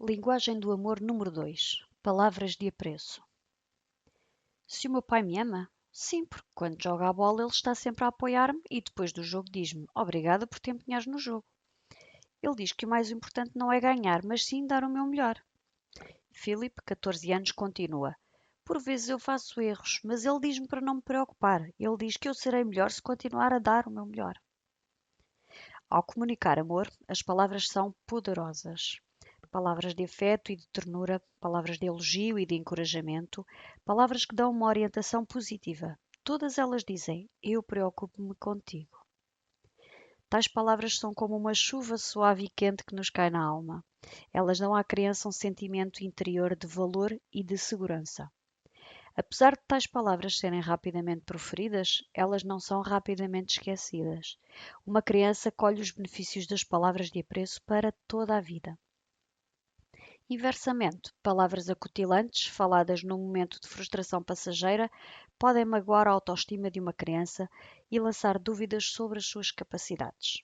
Linguagem do amor número 2. Palavras de apreço. Se o meu pai me ama? Sim, porque quando joga a bola ele está sempre a apoiar-me e depois do jogo diz-me obrigada por te empenhares no jogo. Ele diz que o mais importante não é ganhar, mas sim dar o meu melhor. Philip, 14 anos, continua. Por vezes eu faço erros, mas ele diz-me para não me preocupar. Ele diz que eu serei melhor se continuar a dar o meu melhor. Ao comunicar amor, as palavras são poderosas. Palavras de afeto e de ternura, palavras de elogio e de encorajamento, palavras que dão uma orientação positiva. Todas elas dizem: eu preocupo-me contigo. Tais palavras são como uma chuva suave e quente que nos cai na alma. Elas dão à criança um sentimento interior de valor e de segurança. Apesar de tais palavras serem rapidamente proferidas, elas não são rapidamente esquecidas. Uma criança colhe os benefícios das palavras de apreço para toda a vida. Inversamente, palavras acutilantes, faladas num momento de frustração passageira, podem magoar a autoestima de uma criança e lançar dúvidas sobre as suas capacidades.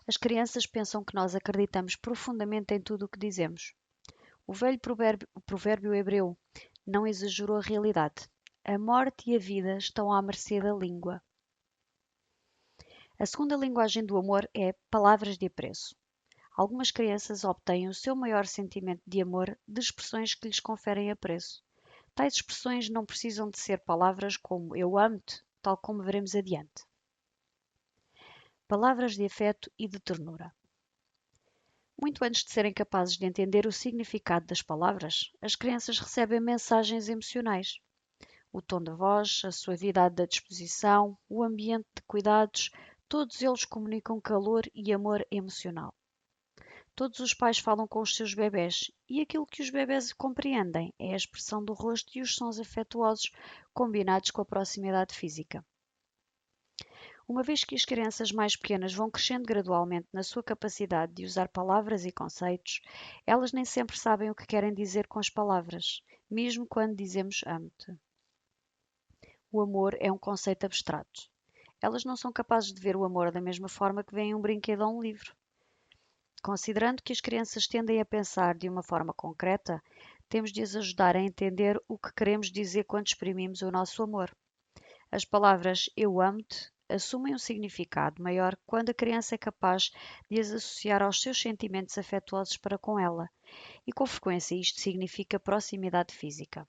As crianças pensam que nós acreditamos profundamente em tudo o que dizemos. O velho provérbio hebreu não exagerou a realidade. A morte e a vida estão à mercê da língua. A segunda linguagem do amor é palavras de apreço. Algumas crianças obtêm o seu maior sentimento de amor de expressões que lhes conferem apreço. Tais expressões não precisam de ser palavras como eu amo-te, tal como veremos adiante. Palavras de afeto e de ternura. Muito antes de serem capazes de entender o significado das palavras, as crianças recebem mensagens emocionais. O tom da voz, a suavidade da disposição, o ambiente de cuidados, todos eles comunicam calor e amor emocional. Todos os pais falam com os seus bebés e aquilo que os bebés compreendem é a expressão do rosto e os sons afetuosos combinados com a proximidade física. Uma vez que as crianças mais pequenas vão crescendo gradualmente na sua capacidade de usar palavras e conceitos, elas nem sempre sabem o que querem dizer com as palavras, mesmo quando dizemos amo-te. O amor é um conceito abstrato. Elas não são capazes de ver o amor da mesma forma que veem um brinquedo ou um livro. Considerando que as crianças tendem a pensar de uma forma concreta, temos de as ajudar a entender o que queremos dizer quando exprimimos o nosso amor. As palavras eu amo-te assumem um significado maior quando a criança é capaz de as associar aos seus sentimentos afetuosos para com ela, e com frequência isto significa proximidade física.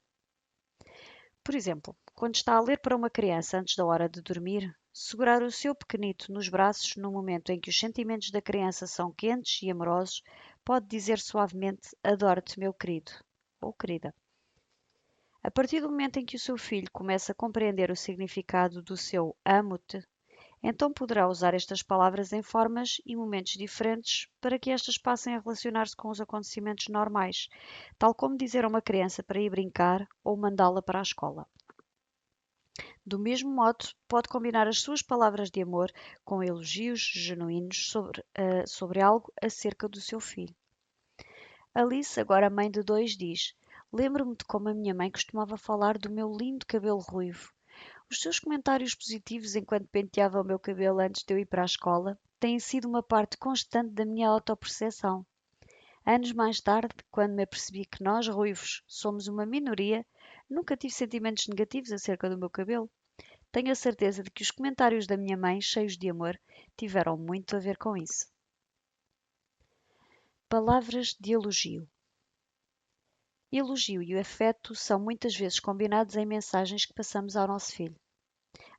Por exemplo, quando está a ler para uma criança antes da hora de dormir, segurar o seu pequenito nos braços no momento em que os sentimentos da criança são quentes e amorosos, pode dizer suavemente: adoro-te, meu querido ou querida. A partir do momento em que o seu filho começa a compreender o significado do seu amo-te, então poderá usar estas palavras em formas e momentos diferentes para que estas passem a relacionar-se com os acontecimentos normais, tal como dizer a uma criança para ir brincar ou mandá-la para a escola. Do mesmo modo, pode combinar as suas palavras de amor com elogios genuínos sobre algo acerca do seu filho. Alice, agora mãe de 2, diz: lembro-me de como a minha mãe costumava falar do meu lindo cabelo ruivo. Os seus comentários positivos enquanto penteava o meu cabelo antes de eu ir para a escola têm sido uma parte constante da minha autoperceção. Anos mais tarde, quando me apercebi que nós, ruivos, somos uma minoria, nunca tive sentimentos negativos acerca do meu cabelo. Tenho a certeza de que os comentários da minha mãe, cheios de amor, tiveram muito a ver com isso. Palavras de elogio. Elogio e o afeto são muitas vezes combinados em mensagens que passamos ao nosso filho.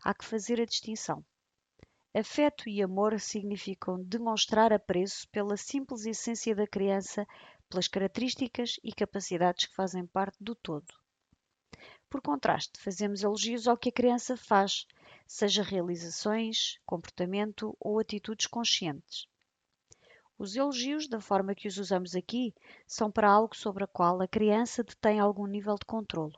Há que fazer a distinção. Afeto e amor significam demonstrar apreço pela simples essência da criança, pelas características e capacidades que fazem parte do todo. Por contraste, fazemos elogios ao que a criança faz, seja realizações, comportamento ou atitudes conscientes. Os elogios, da forma que os usamos aqui, são para algo sobre o qual a criança detém algum nível de controlo.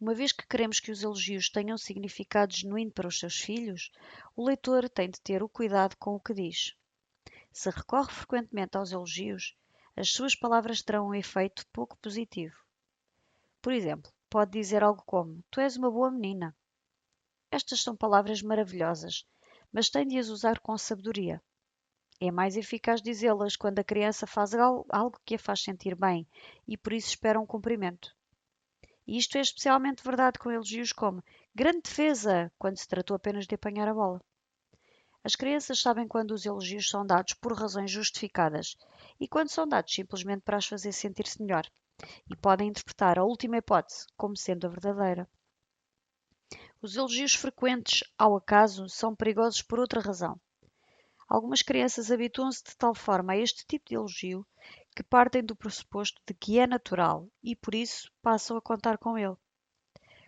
Uma vez que queremos que os elogios tenham significado genuíno para os seus filhos, o leitor tem de ter o cuidado com o que diz. Se recorre frequentemente aos elogios, as suas palavras terão um efeito pouco positivo. Por exemplo, pode dizer algo como: tu és uma boa menina. Estas são palavras maravilhosas, mas tem de as usar com sabedoria. É mais eficaz dizê-las quando a criança faz algo que a faz sentir bem e por isso espera um cumprimento. E isto é especialmente verdade com elogios como grande defesa, quando se tratou apenas de apanhar a bola. As crianças sabem quando os elogios são dados por razões justificadas e quando são dados simplesmente para as fazer sentir-se melhor, e podem interpretar a última hipótese como sendo a verdadeira. Os elogios frequentes ao acaso são perigosos por outra razão. Algumas crianças habituam-se de tal forma a este tipo de elogio que partem do pressuposto de que é natural e, por isso, passam a contar com ele.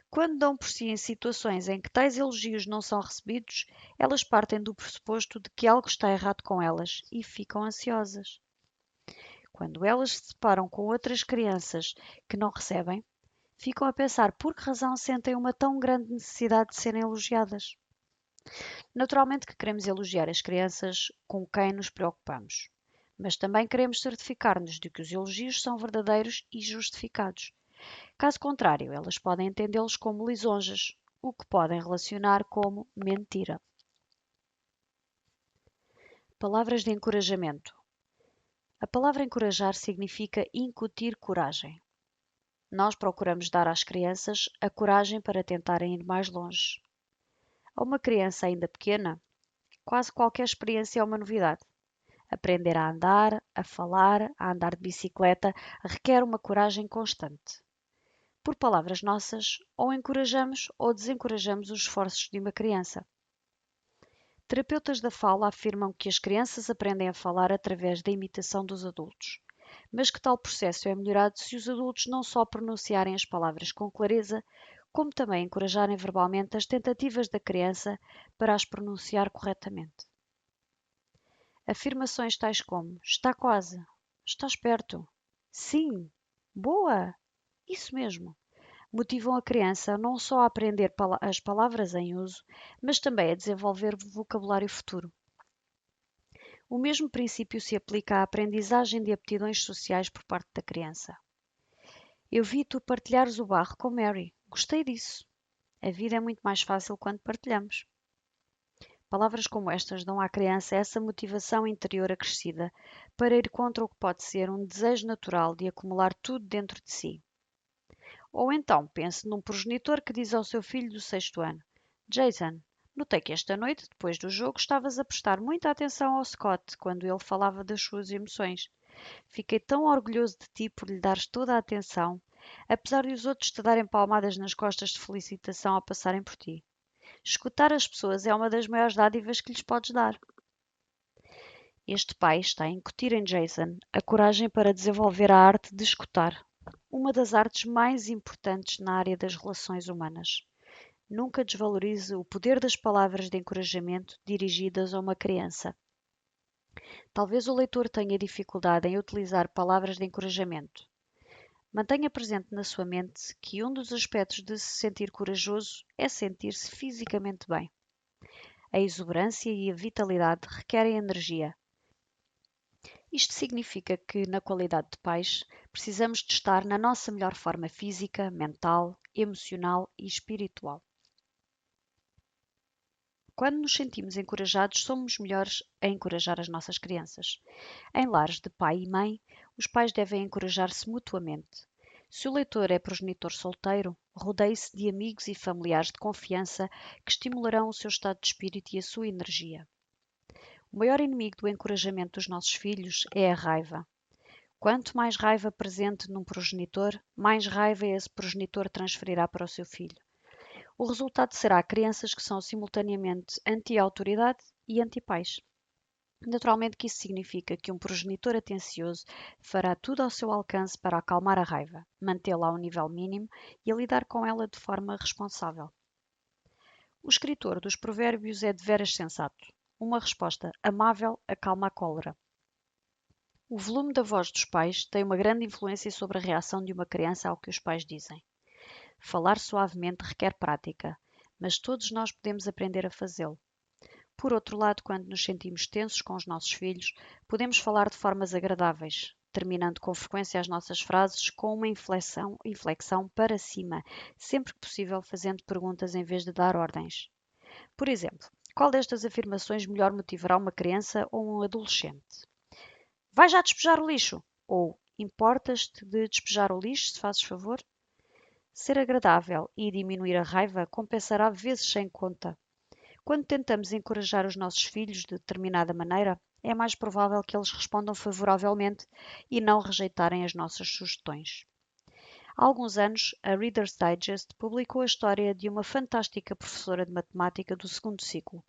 Quando dão por si em situações em que tais elogios não são recebidos, elas partem do pressuposto de que algo está errado com elas e ficam ansiosas. Quando elas se deparam com outras crianças que não recebem, ficam a pensar por que razão sentem uma tão grande necessidade de serem elogiadas. Naturalmente que queremos elogiar as crianças com quem nos preocupamos, mas também queremos certificar-nos de que os elogios são verdadeiros e justificados. Caso contrário, elas podem entendê-los como lisonjas, o que podem relacionar como mentira. Palavras de encorajamento. A palavra encorajar significa incutir coragem. Nós procuramos dar às crianças a coragem para tentarem ir mais longe. A uma criança ainda pequena, quase qualquer experiência é uma novidade. Aprender a andar, a falar, a andar de bicicleta requer uma coragem constante. Por palavras nossas, ou encorajamos ou desencorajamos os esforços de uma criança. Terapeutas da fala afirmam que as crianças aprendem a falar através da imitação dos adultos, mas que tal processo é melhorado se os adultos não só pronunciarem as palavras com clareza, como também encorajarem verbalmente as tentativas da criança para as pronunciar corretamente. Afirmações tais como está quase, estás perto, sim, boa, isso mesmo, motivam a criança não só a aprender as palavras em uso, mas também a desenvolver vocabulário futuro. O mesmo princípio se aplica à aprendizagem de aptidões sociais por parte da criança. Eu vi-te partilhares o barro com Mary. Gostei disso. A vida é muito mais fácil quando partilhamos. Palavras como estas dão à criança essa motivação interior acrescida para ir contra o que pode ser um desejo natural de acumular tudo dentro de si. Ou então pense num progenitor que diz ao seu filho do 6º ano: Jason, notei que esta noite, depois do jogo, estavas a prestar muita atenção ao Scott quando ele falava das suas emoções. Fiquei tão orgulhoso de ti por lhe dares toda a atenção, apesar de os outros te darem palmadas nas costas de felicitação ao passarem por ti. Escutar as pessoas é uma das maiores dádivas que lhes podes dar. Este pai está a incutir em Jason a coragem para desenvolver a arte de escutar, uma das artes mais importantes na área das relações humanas. Nunca desvalorize o poder das palavras de encorajamento dirigidas a uma criança. Talvez o leitor tenha dificuldade em utilizar palavras de encorajamento. Mantenha presente na sua mente que um dos aspectos de se sentir corajoso é sentir-se fisicamente bem. A exuberância e a vitalidade requerem energia. Isto significa que, na qualidade de pais, precisamos de estar na nossa melhor forma física, mental, emocional e espiritual. Quando nos sentimos encorajados, somos melhores a encorajar as nossas crianças. Em lares de pai e mãe, os pais devem encorajar-se mutuamente. Se o leitor é progenitor solteiro, rodeie-se de amigos e familiares de confiança que estimularão o seu estado de espírito e a sua energia. O maior inimigo do encorajamento dos nossos filhos é a raiva. Quanto mais raiva presente num progenitor, mais raiva esse progenitor transferirá para o seu filho. O resultado será crianças que são simultaneamente anti-autoridade e anti-pais. Naturalmente que isso significa que um progenitor atencioso fará tudo ao seu alcance para acalmar a raiva, mantê-la a um nível mínimo e a lidar com ela de forma responsável. O escritor dos provérbios é deveras sensato. Uma resposta amável acalma a cólera. O volume da voz dos pais tem uma grande influência sobre a reação de uma criança ao que os pais dizem. Falar suavemente requer prática, mas todos nós podemos aprender a fazê-lo. Por outro lado, quando nos sentimos tensos com os nossos filhos, podemos falar de formas agradáveis, terminando com frequência as nossas frases com uma inflexão para cima, sempre que possível fazendo perguntas em vez de dar ordens. Por exemplo, Qual destas afirmações melhor motivará uma criança ou um adolescente? Vai já despejar o lixo? Ou importas-te de despejar o lixo, se fazes favor? Ser agradável e diminuir a raiva compensará vezes sem conta. Quando tentamos encorajar os nossos filhos de determinada maneira, é mais provável que eles respondam favoravelmente e não rejeitarem as nossas sugestões. Há alguns anos, a Reader's Digest publicou a história de uma fantástica professora de matemática do segundo ciclo.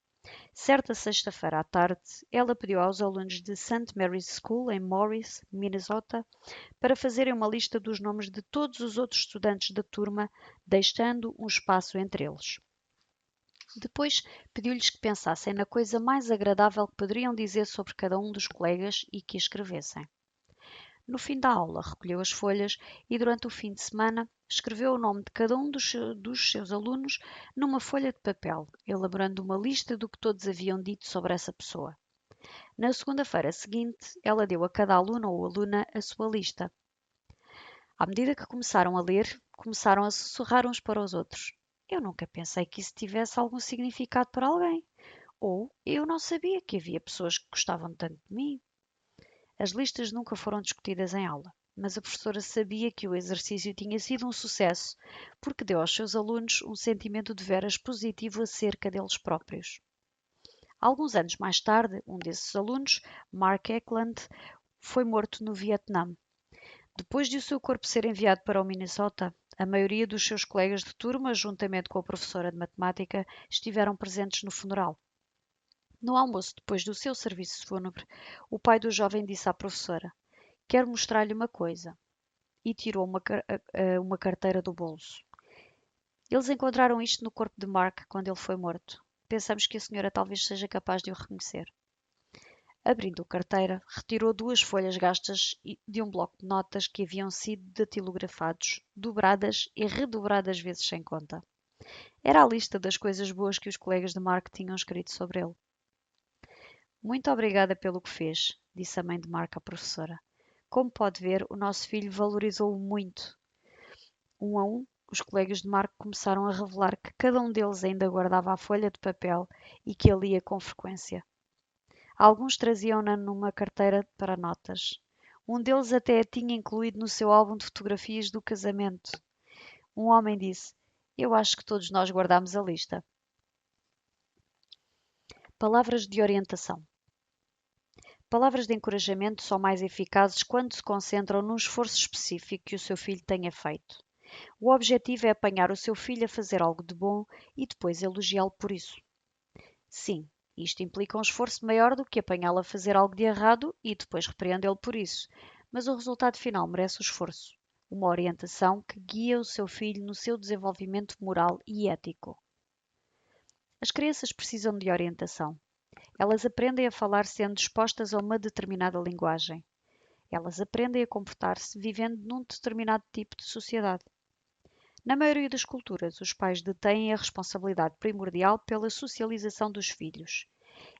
Certa sexta-feira à tarde, ela pediu aos alunos de St. Mary's School, em Morris, Minnesota, para fazerem uma lista dos nomes de todos os outros estudantes da turma, deixando um espaço entre eles. Depois, pediu-lhes que pensassem na coisa mais agradável que poderiam dizer sobre cada um dos colegas e que escrevessem. No fim da aula, recolheu as folhas e, durante o fim de semana, escreveu o nome de cada um dos seus alunos numa folha de papel, elaborando uma lista do que todos haviam dito sobre essa pessoa. Na segunda-feira seguinte, ela deu a cada aluno ou aluna a sua lista. À medida que começaram a ler, começaram a sussurrar uns para os outros. Eu nunca pensei que isso tivesse algum significado para alguém. Ou eu não sabia que havia pessoas que gostavam tanto de mim. As listas nunca foram discutidas em aula, mas a professora sabia que o exercício tinha sido um sucesso porque deu aos seus alunos um sentimento de veras positivo acerca deles próprios. Alguns anos mais tarde, um desses alunos, Mark Eklund, foi morto no Vietnã. Depois de o seu corpo ser enviado para o Minnesota, a maioria dos seus colegas de turma, juntamente com a professora de matemática, estiveram presentes no funeral. No almoço, depois do seu serviço fúnebre, o pai do jovem disse à professora: Quero mostrar-lhe uma coisa. E tirou uma carteira do bolso. Eles encontraram isto no corpo de Mark quando ele foi morto. Pensamos que a senhora talvez seja capaz de o reconhecer. Abrindo a carteira, retirou 2 folhas gastas de um bloco de notas que haviam sido datilografados, dobradas e redobradas vezes sem conta. Era a lista das coisas boas que os colegas de Mark tinham escrito sobre ele. Muito obrigada pelo que fez, disse a mãe de Mark à professora. Como pode ver, o nosso filho valorizou-o muito. Um a um, os colegas de Mark começaram a revelar que cada um deles ainda guardava a folha de papel e que a lia com frequência. Alguns traziam-na numa carteira para notas. Um deles até a tinha incluído no seu álbum de fotografias do casamento. Um homem disse: Eu acho que todos nós guardamos a lista. Palavras de orientação. Palavras de encorajamento são mais eficazes quando se concentram num esforço específico que o seu filho tenha feito. O objetivo é apanhar o seu filho a fazer algo de bom e depois elogiá-lo por isso. Sim, isto implica um esforço maior do que apanhá-lo a fazer algo de errado e depois repreendê-lo por isso, mas o resultado final merece o esforço. Uma orientação que guia o seu filho no seu desenvolvimento moral e ético. As crianças precisam de orientação. Elas aprendem a falar sendo expostas a uma determinada linguagem. Elas aprendem a comportar-se vivendo num determinado tipo de sociedade. Na maioria das culturas, os pais detêm a responsabilidade primordial pela socialização dos filhos.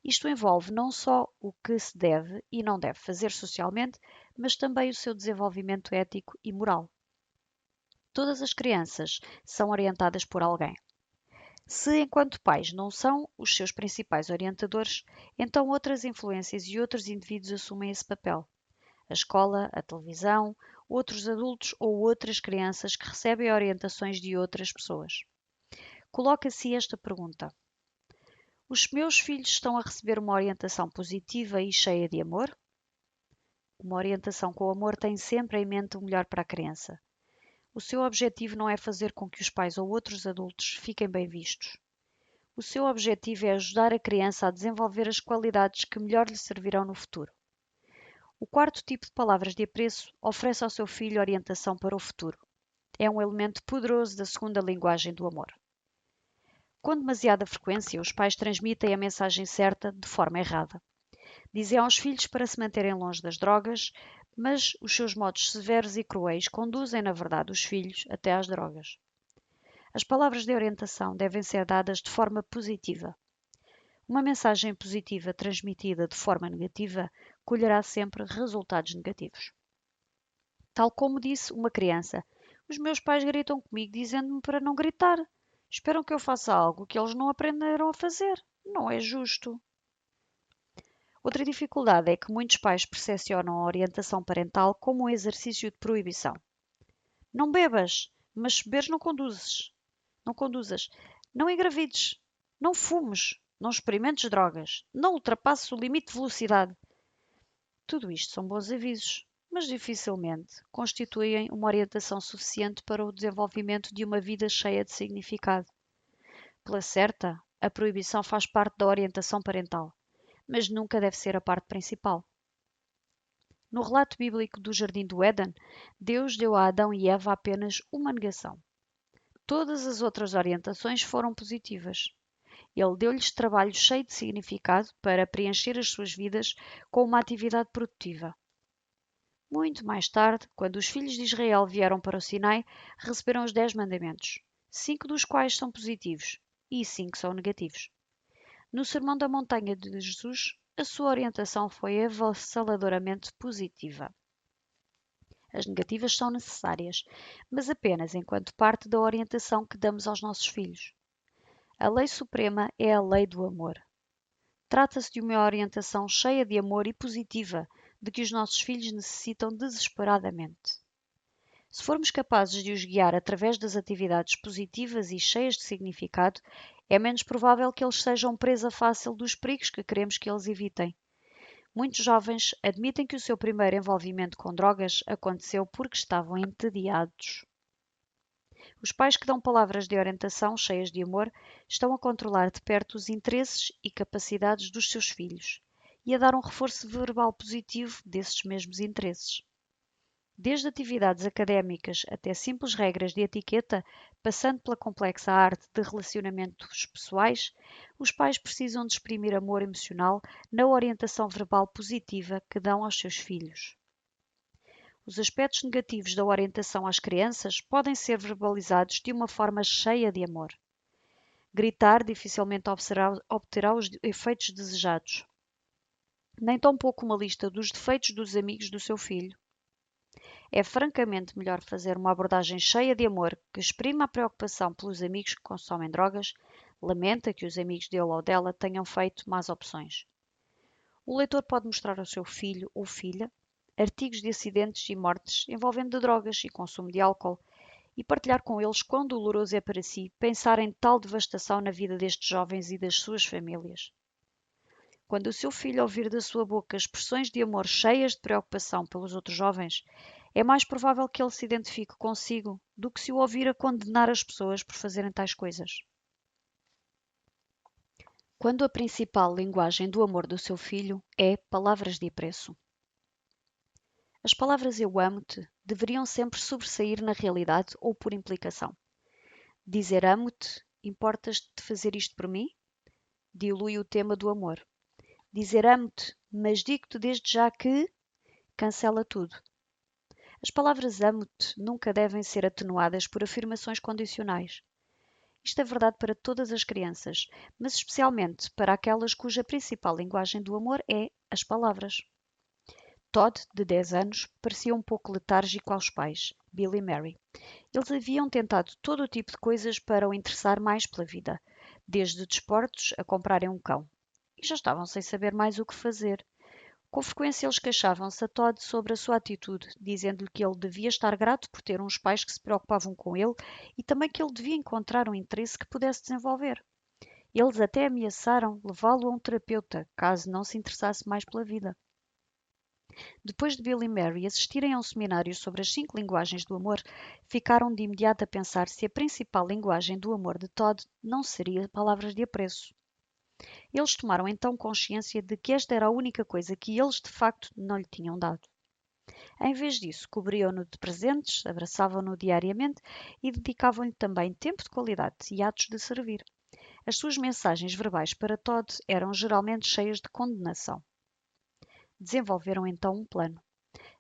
Isto envolve não só o que se deve e não deve fazer socialmente, mas também o seu desenvolvimento ético e moral. Todas as crianças são orientadas por alguém. Se, enquanto pais, não são os seus principais orientadores, então outras influências e outros indivíduos assumem esse papel. A escola, a televisão, outros adultos ou outras crianças que recebem orientações de outras pessoas. Coloca-se esta pergunta: os meus filhos estão a receber uma orientação positiva e cheia de amor? Uma orientação com amor tem sempre em mente o melhor para a criança. O seu objetivo não é fazer com que os pais ou outros adultos fiquem bem vistos. O seu objetivo é ajudar a criança a desenvolver as qualidades que melhor lhe servirão no futuro. O quarto tipo de palavras de apreço oferece ao seu filho orientação para o futuro. É um elemento poderoso da segunda linguagem do amor. Com demasiada frequência, os pais transmitem a mensagem certa de forma errada. Dizem aos filhos para se manterem longe das drogas, mas os seus modos severos e cruéis conduzem, na verdade, os filhos até às drogas. As palavras de orientação devem ser dadas de forma positiva. Uma mensagem positiva transmitida de forma negativa colherá sempre resultados negativos. Tal como disse uma criança: os meus pais gritam comigo dizendo-me para não gritar. Esperam que eu faça algo que eles não aprenderam a fazer. Não é justo. Outra dificuldade é que muitos pais percepcionam a orientação parental como um exercício de proibição. Não bebas, mas se beberes não conduzes. Não conduzas. Não engravides. Não fumes. Não experimentes drogas. Não ultrapasses o limite de velocidade. Tudo isto são bons avisos, mas dificilmente constituem uma orientação suficiente para o desenvolvimento de uma vida cheia de significado. Pela certa, a proibição faz parte da orientação parental, mas nunca deve ser a parte principal. No relato bíblico do Jardim do Éden, Deus deu a Adão e Eva apenas uma negação. Todas as outras orientações foram positivas. Ele deu-lhes trabalho cheio de significado para preencher as suas vidas com uma atividade produtiva. Muito mais tarde, quando os filhos de Israel vieram para o Sinai, receberam os 10 mandamentos, 5 dos quais são positivos e 5 são negativos. No Sermão da Montanha de Jesus, a sua orientação foi avassaladoramente positiva. As negativas são necessárias, mas apenas enquanto parte da orientação que damos aos nossos filhos. A lei suprema é a lei do amor. Trata-se de uma orientação cheia de amor e positiva, de que os nossos filhos necessitam desesperadamente. Se formos capazes de os guiar através das atividades positivas e cheias de significado, é menos provável que eles sejam presa fácil dos perigos que queremos que eles evitem. Muitos jovens admitem que o seu primeiro envolvimento com drogas aconteceu porque estavam entediados. Os pais que dão palavras de orientação cheias de amor estão a controlar de perto os interesses e capacidades dos seus filhos e a dar um reforço verbal positivo desses mesmos interesses. Desde atividades académicas até simples regras de etiqueta, passando pela complexa arte de relacionamentos pessoais, os pais precisam de exprimir amor emocional na orientação verbal positiva que dão aos seus filhos. Os aspectos negativos da orientação às crianças podem ser verbalizados de uma forma cheia de amor. Gritar dificilmente obterá os efeitos desejados. Nem tampouco uma lista dos defeitos dos amigos do seu filho. É francamente melhor fazer uma abordagem cheia de amor que exprima a preocupação pelos amigos que consomem drogas, lamenta que os amigos dele ou dela tenham feito más opções. O leitor pode mostrar ao seu filho ou filha artigos de acidentes e mortes envolvendo drogas e consumo de álcool e partilhar com eles quão doloroso é para si pensar em tal devastação na vida destes jovens e das suas famílias. Quando o seu filho ouvir da sua boca expressões de amor cheias de preocupação pelos outros jovens, é mais provável que ele se identifique consigo do que se o ouvir a condenar as pessoas por fazerem tais coisas. Quando a principal linguagem do amor do seu filho é palavras de apreço. As palavras eu amo-te deveriam sempre sobressair na realidade ou por implicação. Dizer amo-te, importas-te de fazer isto por mim? Dilui o tema do amor. Dizer amo-te, mas digo-te desde já que... cancela tudo. As palavras amo-te nunca devem ser atenuadas por afirmações condicionais. Isto é verdade para todas as crianças, mas especialmente para aquelas cuja principal linguagem do amor é as palavras. Todd, de 10 anos, parecia um pouco letárgico aos pais, Bill e Mary. Eles haviam tentado todo o tipo de coisas para o interessar mais pela vida, desde desportos a comprarem um cão. E já estavam sem saber mais o que fazer. Com frequência eles queixavam-se a Todd sobre a sua atitude, dizendo-lhe que ele devia estar grato por ter uns pais que se preocupavam com ele e também que ele devia encontrar um interesse que pudesse desenvolver. Eles até ameaçaram levá-lo a um terapeuta, caso não se interessasse mais pela vida. Depois de Bill e Mary assistirem a um seminário sobre as 5 linguagens do amor, ficaram de imediato a pensar se a principal linguagem do amor de Todd não seria palavras de apreço. Eles tomaram então consciência de que esta era a única coisa que eles de facto não lhe tinham dado. Em vez disso, cobriam-no de presentes, abraçavam-no diariamente e dedicavam-lhe também tempo de qualidade e atos de servir. As suas mensagens verbais para Todd eram geralmente cheias de condenação. Desenvolveram então um plano.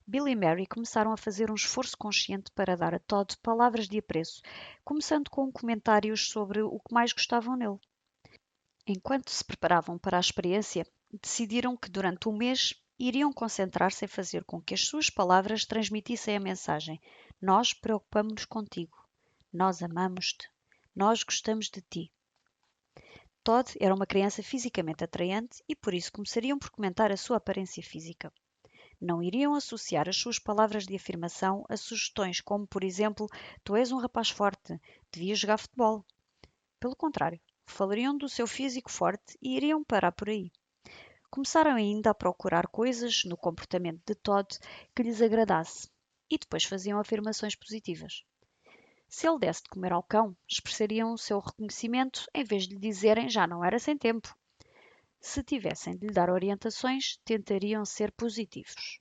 Bill e Mary começaram a fazer um esforço consciente para dar a Todd palavras de apreço, começando com comentários sobre o que mais gostavam nele. Enquanto se preparavam para a experiência, decidiram que durante um mês iriam concentrar-se em fazer com que as suas palavras transmitissem a mensagem: nós preocupamo-nos contigo, nós amamos-te, nós gostamos de ti. Todd era uma criança fisicamente atraente e por isso começariam por comentar a sua aparência física. Não iriam associar as suas palavras de afirmação a sugestões como, por exemplo, tu és um rapaz forte, devias jogar futebol. Pelo contrário, falariam do seu físico forte e iriam parar por aí. Começaram ainda a procurar coisas no comportamento de Todd que lhes agradasse e depois faziam afirmações positivas. Se ele desse de comer ao cão, expressariam o seu reconhecimento em vez de lhe dizerem já não era sem tempo. Se tivessem de lhe dar orientações, tentariam ser positivos.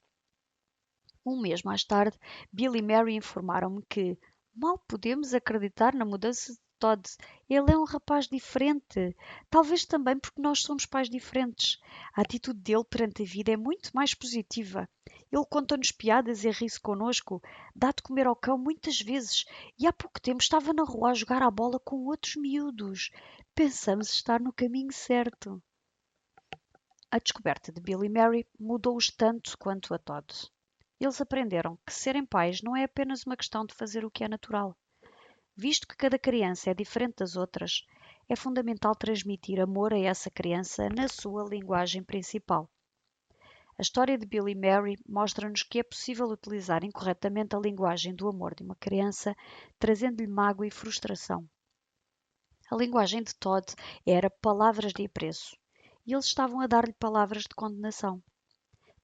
Um mês mais tarde, Bill e Mary informaram-me que mal podemos acreditar na mudança de Todd. Ele é um rapaz diferente. Talvez também porque nós somos pais diferentes. A atitude dele perante a vida é muito mais positiva. Ele conta-nos piadas e ri-se connosco, dá de comer ao cão muitas vezes e há pouco tempo estava na rua a jogar à bola com outros miúdos. Pensamos estar no caminho certo. A descoberta de Bill e Mary mudou-os tanto quanto a Todd. Eles aprenderam que serem pais não é apenas uma questão de fazer o que é natural. Visto que cada criança é diferente das outras, é fundamental transmitir amor a essa criança na sua linguagem principal. A história de Bill e Mary mostra-nos que é possível utilizar incorretamente a linguagem do amor de uma criança, trazendo-lhe mágoa e frustração. A linguagem de Todd era palavras de apreço, e eles estavam a dar-lhe palavras de condenação.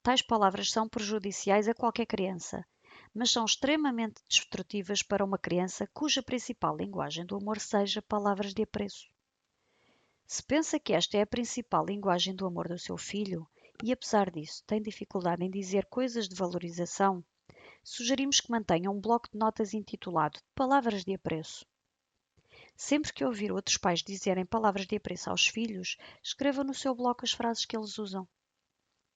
Tais palavras são prejudiciais a qualquer criança, mas são extremamente destrutivas para uma criança cuja principal linguagem do amor seja palavras de apreço. Se pensa que esta é a principal linguagem do amor do seu filho e, apesar disso, tem dificuldade em dizer coisas de valorização, sugerimos que mantenha um bloco de notas intitulado Palavras de Apreço. Sempre que ouvir outros pais dizerem palavras de apreço aos filhos, escreva no seu bloco as frases que eles usam.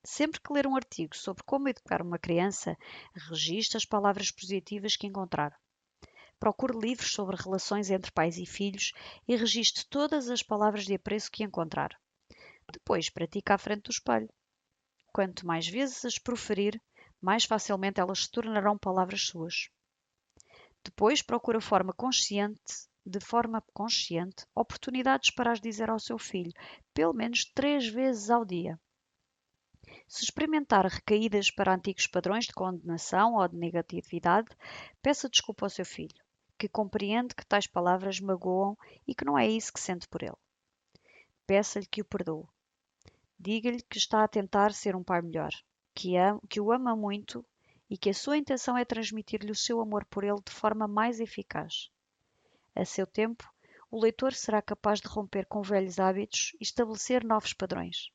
Sempre que ler um artigo sobre como educar uma criança, registre as palavras positivas que encontrar. Procure livros sobre relações entre pais e filhos e registre todas as palavras de apreço que encontrar. Depois, pratique à frente do espelho. Quanto mais vezes as proferir, mais facilmente elas se tornarão palavras suas. Depois, procure de forma consciente, oportunidades para as dizer ao seu filho, pelo menos 3 vezes ao dia. Se experimentar recaídas para antigos padrões de condenação ou de negatividade, peça desculpa ao seu filho, que compreende que tais palavras magoam e que não é isso que sente por ele. Peça-lhe que o perdoe. Diga-lhe que está a tentar ser um pai melhor, que o ama muito e que a sua intenção é transmitir-lhe o seu amor por ele de forma mais eficaz. A seu tempo, o leitor será capaz de romper com velhos hábitos e estabelecer novos padrões.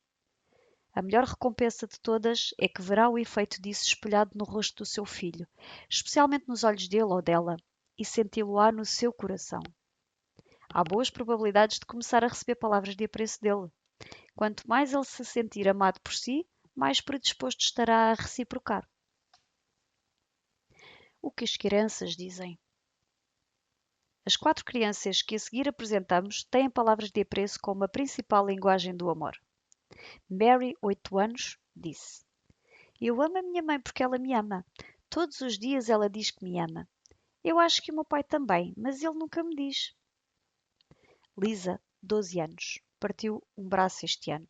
A melhor recompensa de todas é que verá o efeito disso espelhado no rosto do seu filho, especialmente nos olhos dele ou dela, e senti-lo-á no seu coração. Há boas probabilidades de começar a receber palavras de apreço dele. Quanto mais ele se sentir amado por si, mais predisposto estará a reciprocar. O que as crianças dizem? As 4 crianças que a seguir apresentamos têm palavras de apreço como a principal linguagem do amor. Mary, 8 anos, disse: Eu amo a minha mãe porque ela me ama. Todos os dias ela diz que me ama. Eu acho que o meu pai também, mas ele nunca me diz. Lisa, 12 anos, partiu um braço este ano.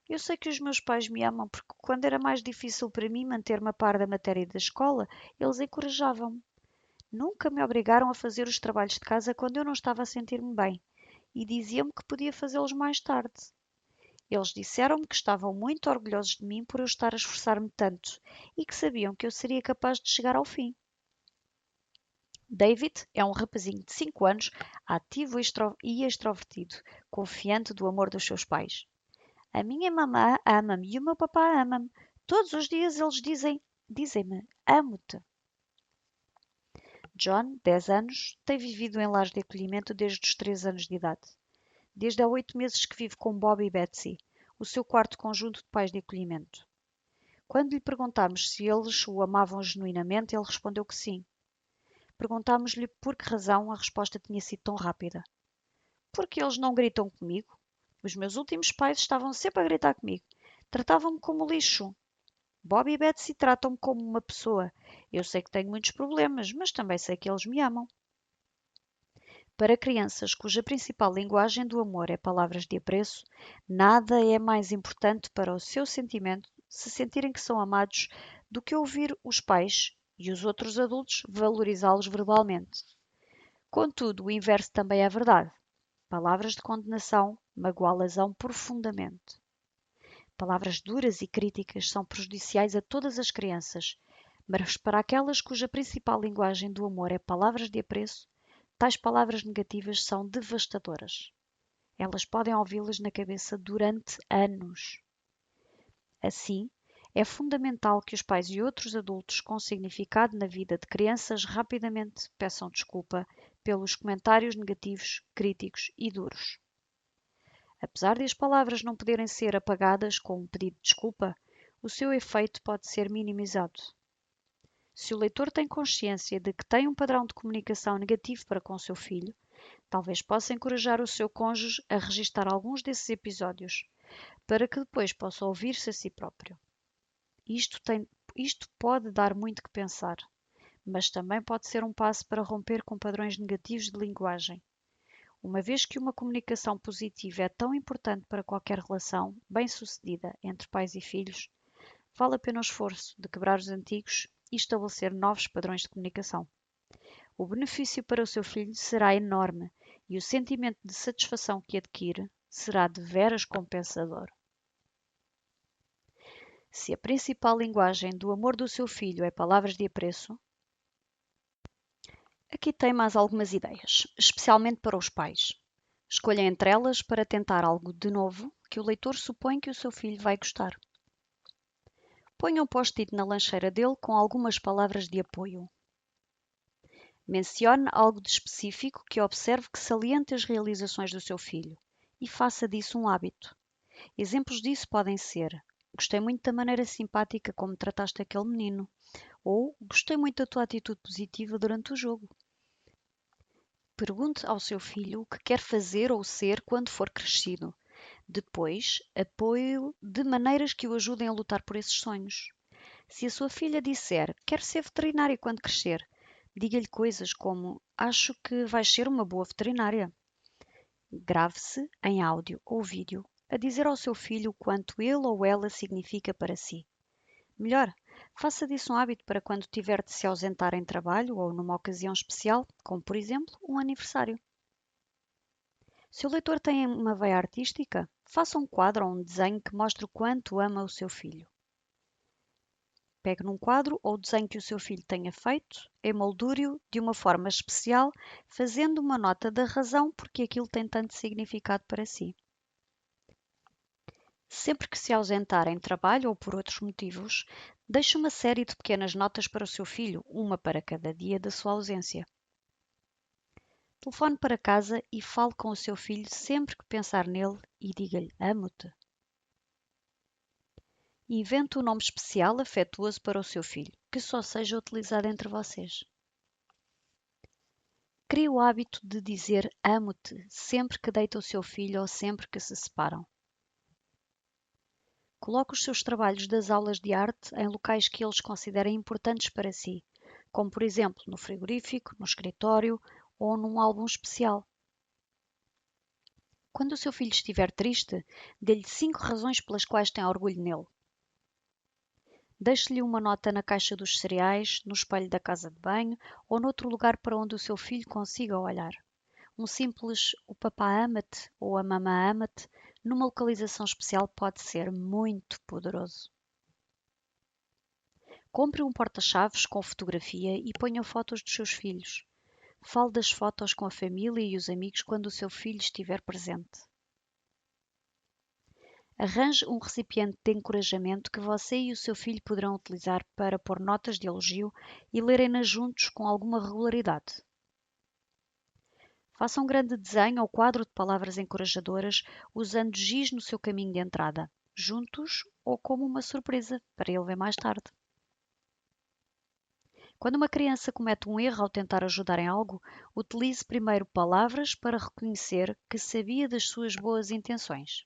Eu sei que os meus pais me amam porque quando era mais difícil para mim manter-me a par da matéria da escola, eles encorajavam-me. Nunca me obrigaram a fazer os trabalhos de casa quando eu não estava a sentir-me bem e diziam-me que podia fazê-los mais tarde. Eles disseram-me que estavam muito orgulhosos de mim por eu estar a esforçar-me tanto e que sabiam que eu seria capaz de chegar ao fim. David é um rapazinho de 5 anos, ativo e extrovertido, confiante do amor dos seus pais. A minha mamã ama-me e o meu papá ama-me. Todos os dias eles dizem-me, amo-te. John, 10 anos, tem vivido em lares de acolhimento desde os 3 anos de idade. Desde há 8 meses que vive com Bob e Betsy, o seu quarto conjunto de pais de acolhimento. Quando lhe perguntámos se eles o amavam genuinamente, ele respondeu que sim. Perguntámos-lhe por que razão a resposta tinha sido tão rápida. Porque eles não gritam comigo. Os meus últimos pais estavam sempre a gritar comigo. Tratavam-me como lixo. Bob e Betsy tratam-me como uma pessoa. Eu sei que tenho muitos problemas, mas também sei que eles me amam. Para crianças cuja principal linguagem do amor é palavras de apreço, nada é mais importante para o seu sentimento se sentirem que são amados do que ouvir os pais e os outros adultos valorizá-los verbalmente. Contudo, o inverso também é verdade. Palavras de condenação magoá-las-ão profundamente. Palavras duras e críticas são prejudiciais a todas as crianças, mas para aquelas cuja principal linguagem do amor é palavras de apreço, tais palavras negativas são devastadoras. Elas podem ouvi-las na cabeça durante anos. Assim, é fundamental que os pais e outros adultos com significado na vida de crianças rapidamente peçam desculpa pelos comentários negativos, críticos e duros. Apesar de as palavras não poderem ser apagadas com um pedido de desculpa, o seu efeito pode ser minimizado. Se o leitor tem consciência de que tem um padrão de comunicação negativo para com seu filho, talvez possa encorajar o seu cônjuge a registar alguns desses episódios, para que depois possa ouvir-se a si próprio. Isto pode dar muito que pensar, mas também pode ser um passo para romper com padrões negativos de linguagem. Uma vez que uma comunicação positiva é tão importante para qualquer relação bem-sucedida entre pais e filhos, vale a pena o esforço de quebrar os antigos e estabelecer novos padrões de comunicação. O benefício para o seu filho será enorme e o sentimento de satisfação que adquire será deveras compensador. Se a principal linguagem do amor do seu filho é palavras de apreço, aqui tem mais algumas ideias, especialmente para os pais. Escolha entre elas para tentar algo de novo que o leitor supõe que o seu filho vai gostar. Ponha um post-it na lancheira dele com algumas palavras de apoio. Mencione algo de específico que observe que saliente as realizações do seu filho e faça disso um hábito. Exemplos disso podem ser: gostei muito da maneira simpática como trataste aquele menino, ou gostei muito da tua atitude positiva durante o jogo. Pergunte ao seu filho o que quer fazer ou ser quando for crescido. Depois, apoie-o de maneiras que o ajudem a lutar por esses sonhos. Se a sua filha disser quero ser veterinária quando crescer, diga-lhe coisas como acho que vais ser uma boa veterinária. Grave-se em áudio ou vídeo a dizer ao seu filho o quanto ele ou ela significa para si. Melhor, faça disso um hábito para quando tiver de se ausentar em trabalho ou numa ocasião especial, como por exemplo um aniversário. Se o leitor tem uma veia artística, faça um quadro ou um desenho que mostre o quanto ama o seu filho. Pegue num quadro ou desenho que o seu filho tenha feito, emoldure-o de uma forma especial, fazendo uma nota da razão porque aquilo tem tanto significado para si. Sempre que se ausentar em trabalho ou por outros motivos, deixe uma série de pequenas notas para o seu filho, uma para cada dia da sua ausência. Telefone para casa e fale com o seu filho sempre que pensar nele e diga-lhe amo-te. Invente um nome especial afetuoso para o seu filho, que só seja utilizado entre vocês. Crie o hábito de dizer amo-te sempre que deita o seu filho ou sempre que se separam. Coloque os seus trabalhos das aulas de arte em locais que eles considerem importantes para si, como por exemplo no frigorífico, no escritório ou num álbum especial. Quando o seu filho estiver triste, dê-lhe 5 razões pelas quais tem orgulho nele. Deixe-lhe uma nota na caixa dos cereais, no espelho da casa de banho ou noutro lugar para onde o seu filho consiga olhar. Um simples "o papá ama-te" ou "a mamã ama-te" numa localização especial pode ser muito poderoso. Compre um porta-chaves com fotografia e ponha fotos dos seus filhos. Fale das fotos com a família e os amigos quando o seu filho estiver presente. Arranje um recipiente de encorajamento que você e o seu filho poderão utilizar para pôr notas de elogio e lerem-nas juntos com alguma regularidade. Faça um grande desenho ou quadro de palavras encorajadoras usando giz no seu caminho de entrada, juntos ou como uma surpresa para ele ver mais tarde. Quando uma criança comete um erro ao tentar ajudar em algo, utilize primeiro palavras para reconhecer que sabia das suas boas intenções.